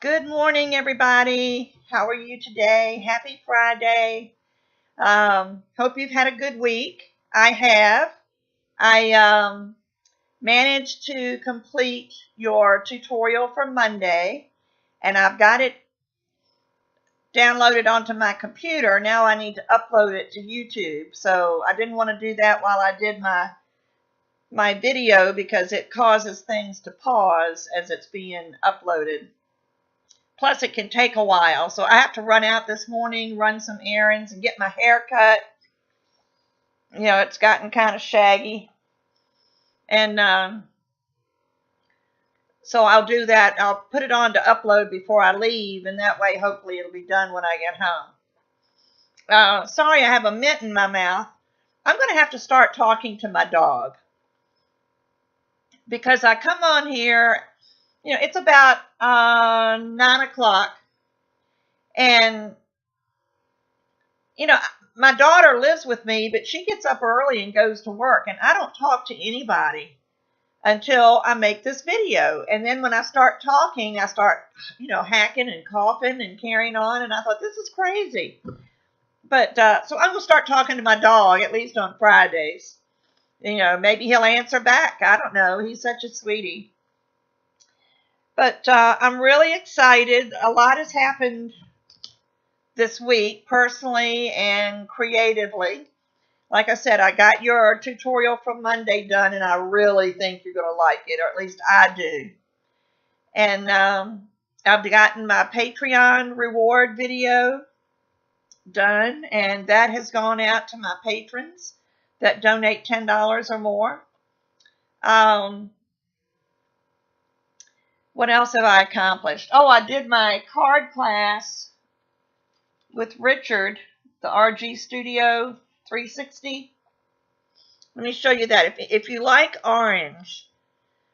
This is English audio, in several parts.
Good morning, everybody. How are you today? Happy Friday. Hope you've had a good week. I have. I managed to complete your tutorial for Monday, and I've got it downloaded onto my computer. Now I need to upload it to YouTube. So I didn't want to do that while I did my video because it causes things to pause as it's being uploaded. Plus, it can take a while. So I have to run out this morning, run some errands, and get my hair cut. It's gotten kind of shaggy. And so I'll do that. I'll put it on to upload before I leave, and that way, hopefully, it'll be done when I get home. Sorry, I have a mint in my mouth. I'm going to have to start talking to my dog because I come on here. It's about 9 o'clock, and my daughter lives with me, but she gets up early and goes to work, and I don't talk to anybody until I make this video. And then when I start talking, I start, hacking and coughing and carrying on, and I thought, this is crazy. But so I'm going to start talking to my dog, at least on Fridays. Maybe he'll answer back. I don't know. He's such a sweetie. But I'm really excited. A lot has happened this week, personally and creatively. Like I said, I got your tutorial from Monday done, and I really think you're going to like it, or at least I do. And I've gotten my Patreon reward video done, and that has gone out to my patrons that donate $10 or more. What else have I accomplished? Oh, I did my card class with Richard, the RG Studio 360. Let me show you that. If you like orange,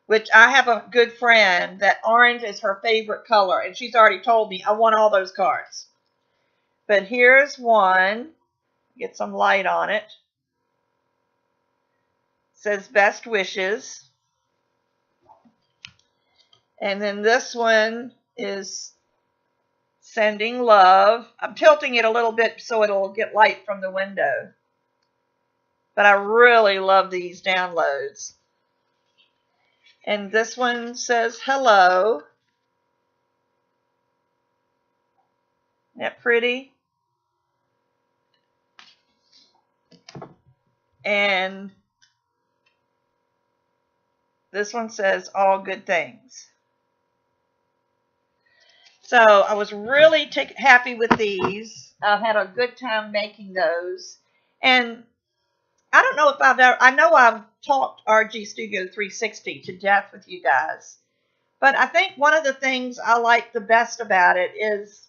which I have a good friend that orange is her favorite color, and she's already told me, I want all those cards. But here's one. Get some light on it. It says best wishes. And then this one is sending love. I'm tilting it a little bit so it'll get light from the window. But I really love these downloads. And this one says hello. Isn't that pretty? And this one says all good things. So I was really happy with these. I've had a good time making those. And I don't know if I know I've talked RG Studio 360 to death with you guys. But I think one of the things I like the best about it is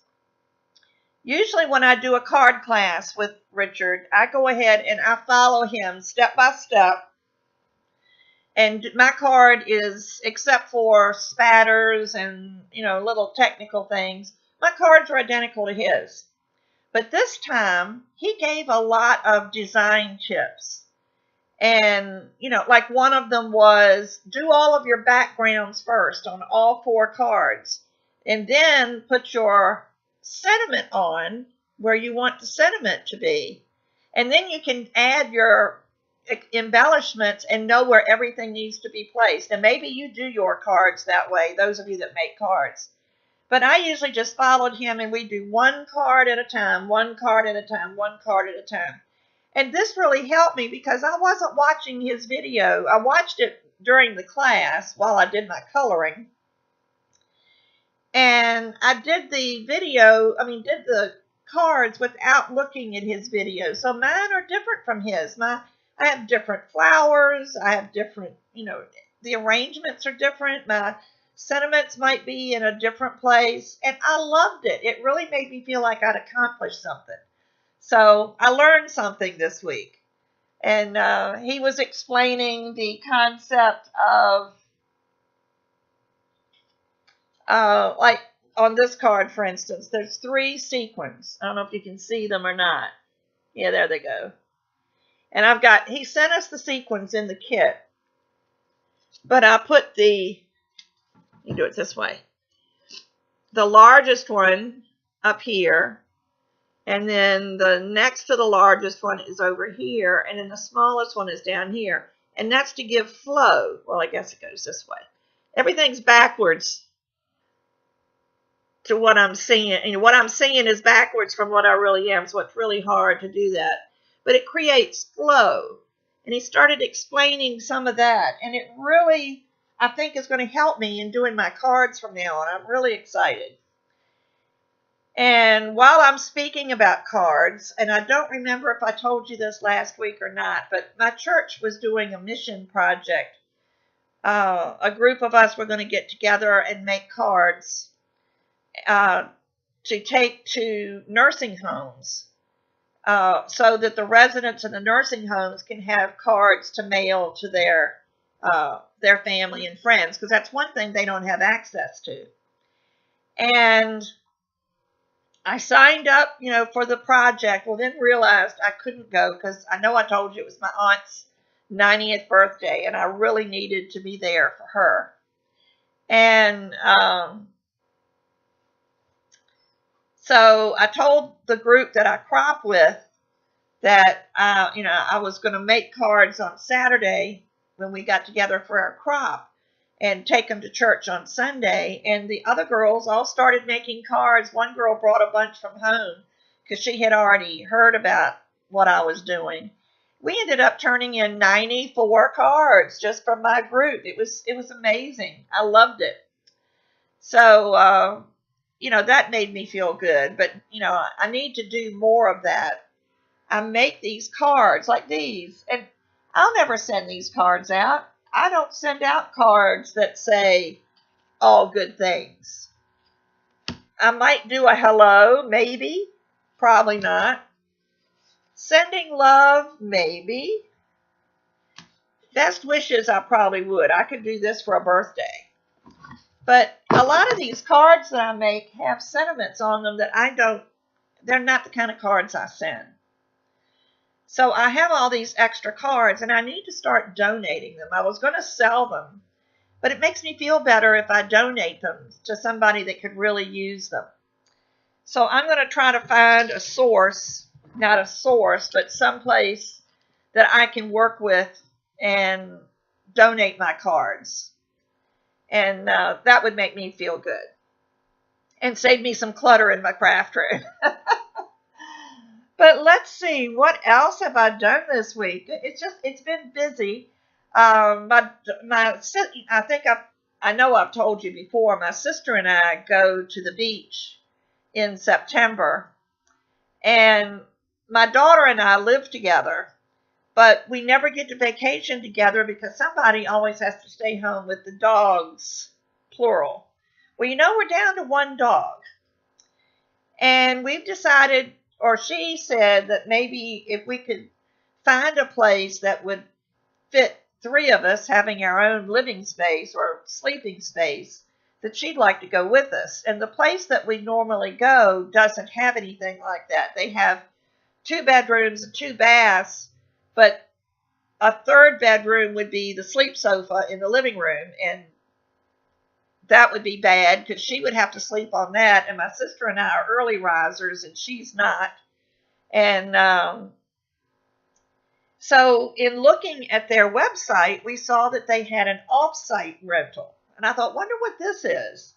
usually when I do a card class with Richard, I go ahead and I follow him step by step. And my card is, except for spatters and, little technical things, my cards are identical to his. But this time, he gave a lot of design tips. And, like one of them was, do all of your backgrounds first on all 4 cards. And then put your sentiment on where you want the sentiment to be. And then you can add your embellishments and know where everything needs to be placed. And maybe you do your cards that way, those of you that make cards. But I usually just followed him, and we do 1 card at a time, 1 card at a time, 1 card at a time. And this really helped me because I wasn't watching his video. I watched it during the class while I did my coloring. And I did the cards without looking at his video. So mine are different from his. I have different flowers. I have different, the arrangements are different. My sentiments might be in a different place. And I loved it. It really made me feel like I'd accomplished something. So I learned something this week. And he was explaining the concept of, like on this card, for instance, there's 3 sequins. I don't know if you can see them or not. Yeah, there they go. And he sent us the sequins in the kit. But I put let me do it this way. the largest one up here, and then the next to the largest one is over here, and then the smallest one is down here. And that's to give flow. Well, I guess it goes this way. Everything's backwards to what I'm seeing. And what I'm seeing is backwards from what I really am, so it's really hard to do that. But it creates flow. And he started explaining some of that. And it really, I think, is going to help me in doing my cards from now on. I'm really excited. And while I'm speaking about cards, and I don't remember if I told you this last week or not, but my church was doing a mission project. A group of us were going to get together and make cards to take to nursing homes so that the residents in the nursing homes can have cards to mail to their family and friends, because that's one thing they don't have access to. And I signed up, for the project. Well, then realized I couldn't go because I know I told you it was my aunt's 90th birthday, and I really needed to be there for her. And so I told the group that I crop with that, I was going to make cards on Saturday when we got together for our crop and take them to church on Sunday. And the other girls all started making cards. One girl brought a bunch from home because she had already heard about what I was doing. We ended up turning in 94 cards just from my group. It was amazing. I loved it. So, that made me feel good. But, I need to do more of that. I make these cards like these, and I'll never send these cards out. I don't send out cards that say all good things. I might do a hello, maybe. Probably not. Sending love, maybe. Best wishes, I probably would. I could do this for a birthday. But a lot of these cards that I make have sentiments on them that they're not the kind of cards I send. So I have all these extra cards, and I need to start donating them. I was going to sell them, but it makes me feel better if I donate them to somebody that could really use them. So I'm going to try to find a source, not a source, but someplace that I can work with and donate my cards. And that would make me feel good and save me some clutter in my craft room. But let's see, what else have I done this week? It's been busy. I know I've told you before, my sister and I go to the beach in September. And my daughter and I live together, but we never get to vacation together because somebody always has to stay home with the dogs, plural. Well, we're down to one dog. And we've decided, or she said, that maybe if we could find a place that would fit three of us having our own living space or sleeping space, that she'd like to go with us. And the place that we normally go doesn't have anything like that. They have 2 bedrooms and 2 baths, but a third bedroom would be the sleep sofa in the living room, and that would be bad because she would have to sleep on that. And my sister and I are early risers, and she's not. And so in looking at their website, we saw that they had an off-site rental. And I thought, wonder what this is.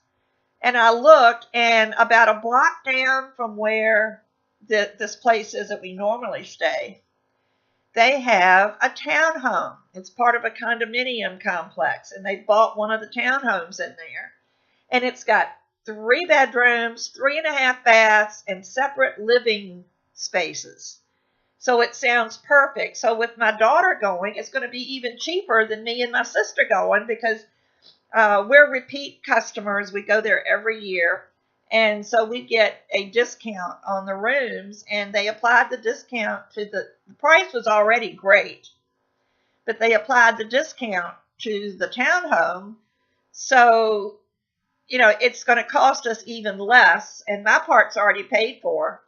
And I looked, and about a block down from where this place is that we normally stay, they have a townhome. It's part of a condominium complex, and they bought one of the townhomes in there. And it's got 3 bedrooms, 3.5 baths, and separate living spaces. So it sounds perfect. So with my daughter going, it's going to be even cheaper than me and my sister going because we're repeat customers. We go there every year. And so we get a discount on the rooms, and they applied the discount to the price was already great, but they applied the discount to the townhome. So, it's going to cost us even less, and my part's already paid for.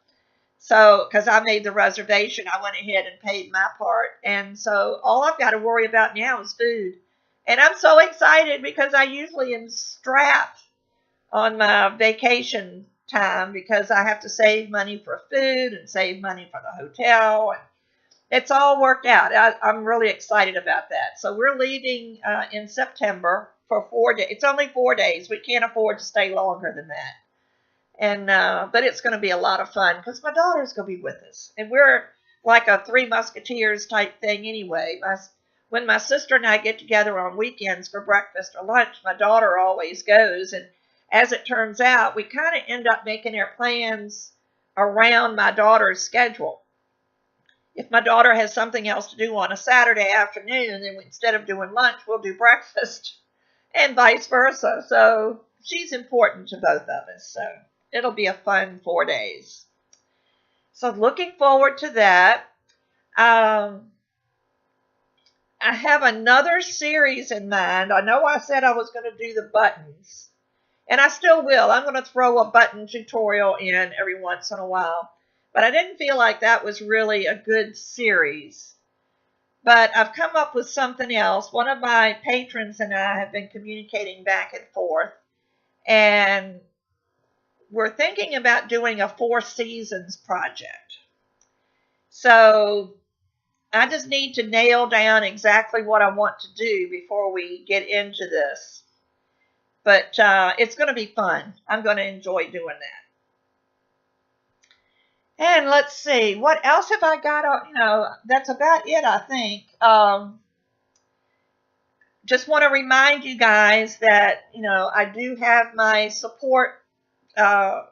So, because I made the reservation, I went ahead and paid my part. And so all I've got to worry about now is food. And I'm so excited because I usually am strapped on my vacation time because I have to save money for food and save money for the hotel. It's all worked out. I'm really excited about that. So we're leaving in September for 4 days. It's only 4 days. We can't afford to stay longer than that. And but it's going to be a lot of fun because my daughter's going to be with us, and we're like a Three Musketeers type thing anyway. When my sister and I get together on weekends for breakfast or lunch, my daughter always goes, and as it turns out, we kind of end up making our plans around my daughter's schedule. If my daughter has something else to do on a Saturday afternoon, then instead of doing lunch, we'll do breakfast, and vice versa. So she's important to both of us. So it'll be a fun 4 days. So looking forward to that. I have another series in mind. I know I said I was going to do the buttons, and I still will. I'm going to throw a button tutorial in every once in a while, but I didn't feel like that was really a good series. But I've come up with something else. One of my patrons and I have been communicating back and forth, and we're thinking about doing a 4 seasons project. So I just need to nail down exactly what I want to do before we get into this. But it's going to be fun. I'm going to enjoy doing that. And let's see, what else have I got? That's about it, I think. Just want to remind you guys that, I do have my support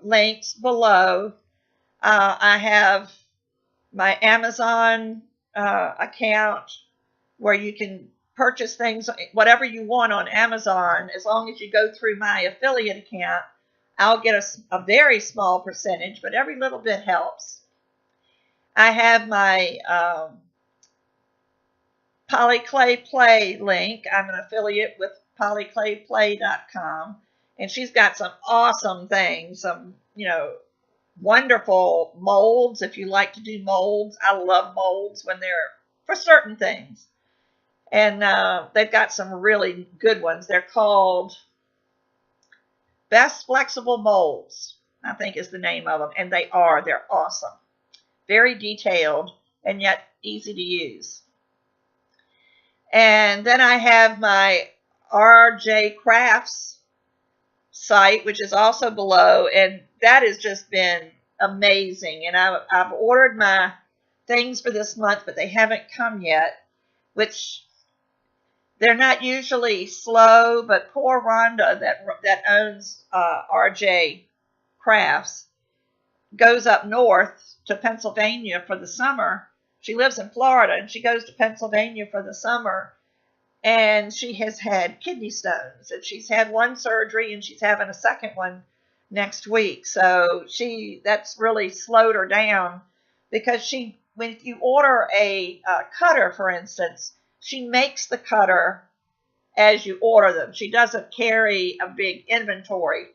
links below. I have my Amazon account where you can purchase things, whatever you want on Amazon, as long as you go through my affiliate account. I'll get a very small percentage, but every little bit helps. I have my Polyclay Play link. I'm an affiliate with polyclayplay.com, and she's got some awesome things, some, wonderful molds. If you like to do molds, I love molds when they're for certain things. And they've got some really good ones. They're called Best Flexible Molds, I think is the name of them. And they're awesome. Very detailed and yet easy to use. And then I have my RJ Crafts site, which is also below, and that has just been amazing. And I've ordered my things for this month, but they haven't come yet, which they're not usually slow, but poor Rhonda that owns RJ Crafts goes up north to Pennsylvania for the summer. She lives in Florida, and she goes to Pennsylvania for the summer, and she has had kidney stones, and she's had one surgery, and she's having a second one next week. So that's really slowed her down, because when you order a cutter, for instance, she makes the cutter as you order them. She doesn't carry a big inventory.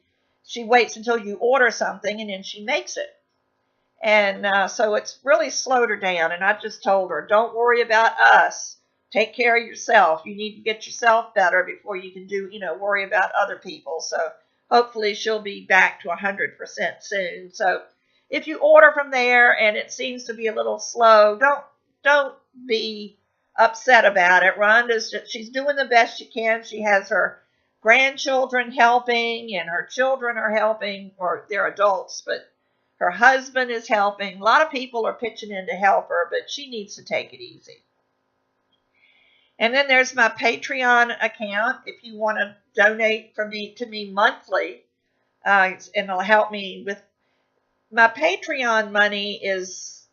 She waits until you order something, and then she makes it. And so it's really slowed her down. And I just told her, don't worry about us. Take care of yourself. You need to get yourself better before you can worry about other people. So hopefully she'll be back to 100% soon. So if you order from there and it seems to be a little slow, don't be upset about it. She's doing the best she can. She has her grandchildren helping, and her children are helping, or they're adults, but her husband is helping. A lot of people are pitching in to help her, but she needs to take it easy. And then there's my Patreon account. If you want to donate to me monthly, and it'll help me with my Patreon money is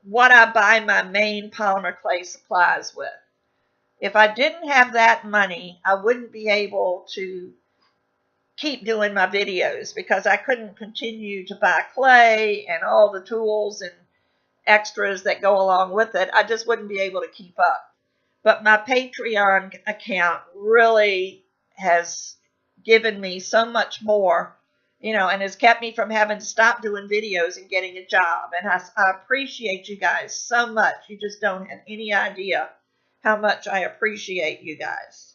what I buy my main polymer clay supplies with. If I didn't have that money, I wouldn't be able to keep doing my videos, because I couldn't continue to buy clay and all the tools and extras that go along with it. I just wouldn't be able to keep up. But my Patreon account really has given me so much more, and has kept me from having to stop doing videos and getting a job. And I appreciate you guys so much. You just don't have any idea how much I appreciate you guys.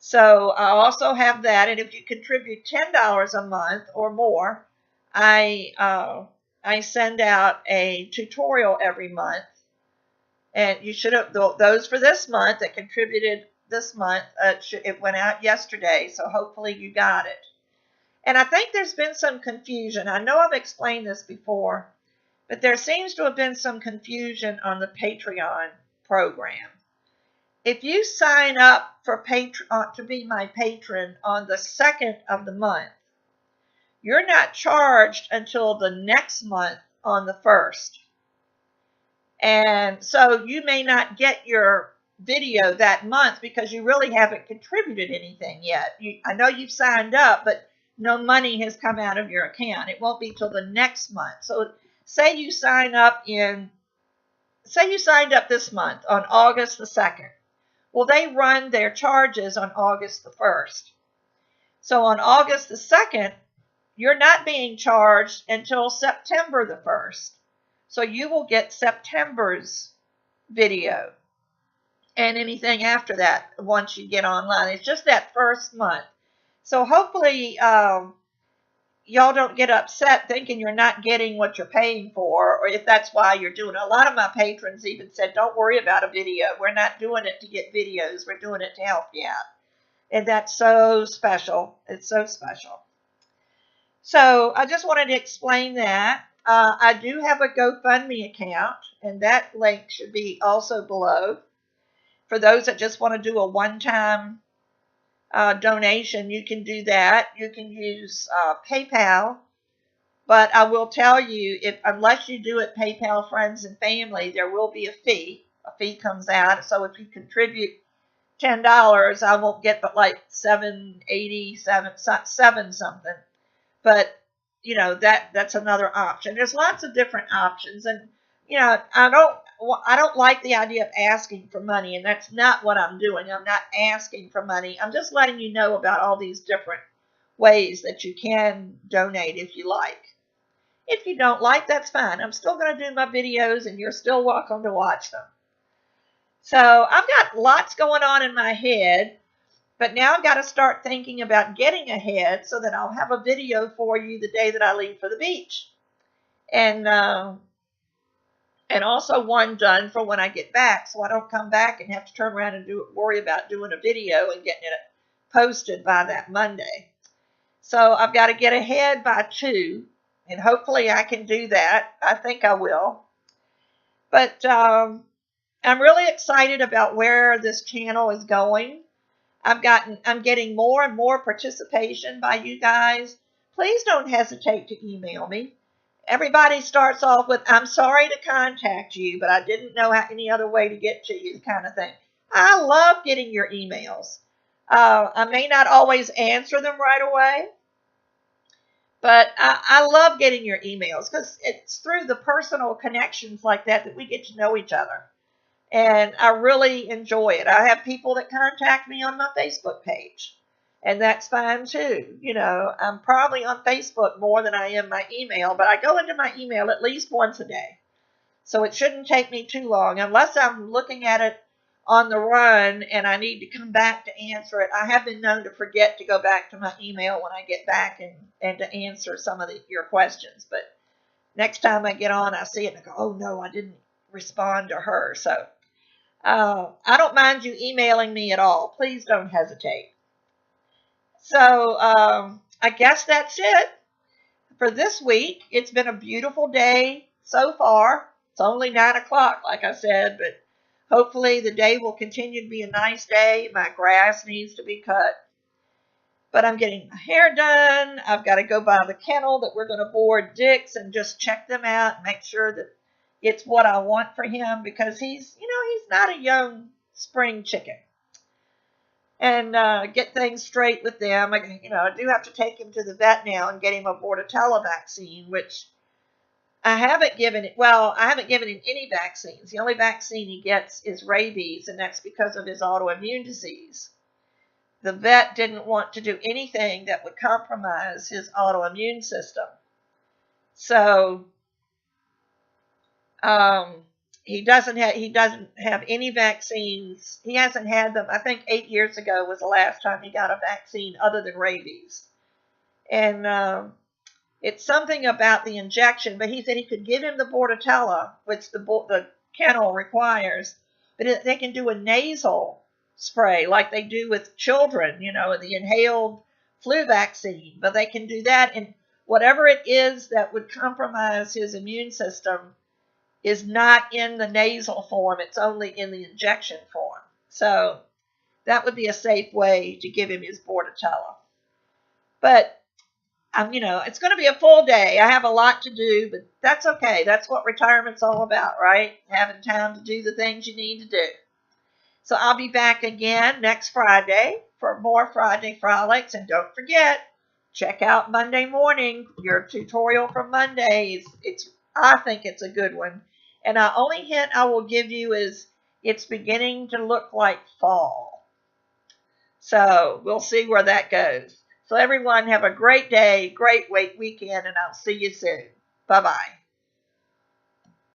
So I also have that, and if you contribute $10 a month or more, I send out a tutorial every month, and you should have those for this month that contributed this month. It went out yesterday, so hopefully you got it. And I think there's been some confusion. I know I've explained this before, but there seems to have been some confusion on the Patreon program. If you sign up for to be my patron on the 2nd of the month, you're not charged until the next month on the 1st. And so you may not get your video that month because you really haven't contributed anything yet. I know you've signed up, but no money has come out of your account. It won't be till the next month. So say you signed up this month on August the 2nd. Well, they run their charges on August the 1st. So on August the 2nd, you're not being charged until September the 1st. So you will get September's video and anything after that once you get online. It's just that first month. So hopefully y'all don't get upset thinking you're not getting what you're paying for, or if that's why you're doing it. A lot of my patrons even said, don't worry about a video. We're not doing it to get videos. We're doing it to help you out. And that's so special. It's so special. So I just wanted to explain that. I do have a GoFundMe account, and that link should be also below. For those that just want to do a one-time donation, you can do that. You can use PayPal, but I will tell you, unless you do it PayPal Friends and Family, there will be a fee. A fee comes out. So if you contribute $10, I won't get but like $7.80, seven something. But that's another option. There's lots of different options, and I don't like the idea of asking for money, and that's not what I'm doing. I'm not asking for money. I'm just letting you know about all these different ways that you can donate if you like. If you don't like, that's fine. I'm still going to do my videos, and you're still welcome to watch them. So I've got lots going on in my head, but now I've got to start thinking about getting ahead so that I'll have a video for you the day that I leave for the beach. And also one done for when I get back, so I don't come back and have to turn around and worry about doing a video and getting it posted by that Monday. So I've got to get ahead by 2, and hopefully I can do that. I think I will. But I'm really excited about where this channel is going. I'm getting more and more participation by you guys. Please don't hesitate to email me. Everybody starts off with, I'm sorry to contact you, but I didn't know any other way to get to you, kind of thing. I love getting your emails. I may not always answer them right away, but I love getting your emails because it's through the personal connections like that we get to know each other. And I really enjoy it. I have people that contact me on my Facebook page, and that's fine too. I'm probably on Facebook more than I am my email, but I go into my email at least once a day. So it shouldn't take me too long unless I'm looking at it on the run and I need to come back to answer it. I have been known to forget to go back to my email when I get back and to answer some of your questions. But next time I get on, I see it and I go, oh no, I didn't respond to her. So I don't mind you emailing me at all. Please don't hesitate. So I guess that's it for this week. It's been a beautiful day so far. It's only 9 o'clock, like I said, but hopefully the day will continue to be a nice day. My grass needs to be cut. But I'm getting my hair done. I've got to go by the kennel that we're going to board Dick's and just check them out and make sure that it's what I want for him, because he's not a young spring chicken. And get things straight with them. I do have to take him to the vet now and get him a Bordetella vaccine, which I haven't given him any vaccines. The only vaccine he gets is rabies, and that's because of his autoimmune disease. The vet didn't want to do anything that would compromise his autoimmune system. So he doesn't have any vaccines. He hasn't had them. I think 8 years ago was the last time he got a vaccine other than rabies. And it's something about the injection, but he said he could give him the Bordetella, which the kennel requires, but they can do a nasal spray like they do with children, the inhaled flu vaccine. But they can do that, and whatever it is that would compromise his immune system is not in the nasal form. It's only in the injection form. So that would be a safe way to give him his Bordetella. But it's going to be a full day. I have a lot to do, but that's okay. That's what retirement's all about, right? Having time to do the things you need to do. So I'll be back again next Friday for more Friday Frolics. And don't forget, check out Monday morning, your tutorial from Monday. I think it's a good one. And the only hint I will give you is it's beginning to look like fall. So we'll see where that goes. So everyone have a great day, great weekend, and I'll see you soon. Bye-bye.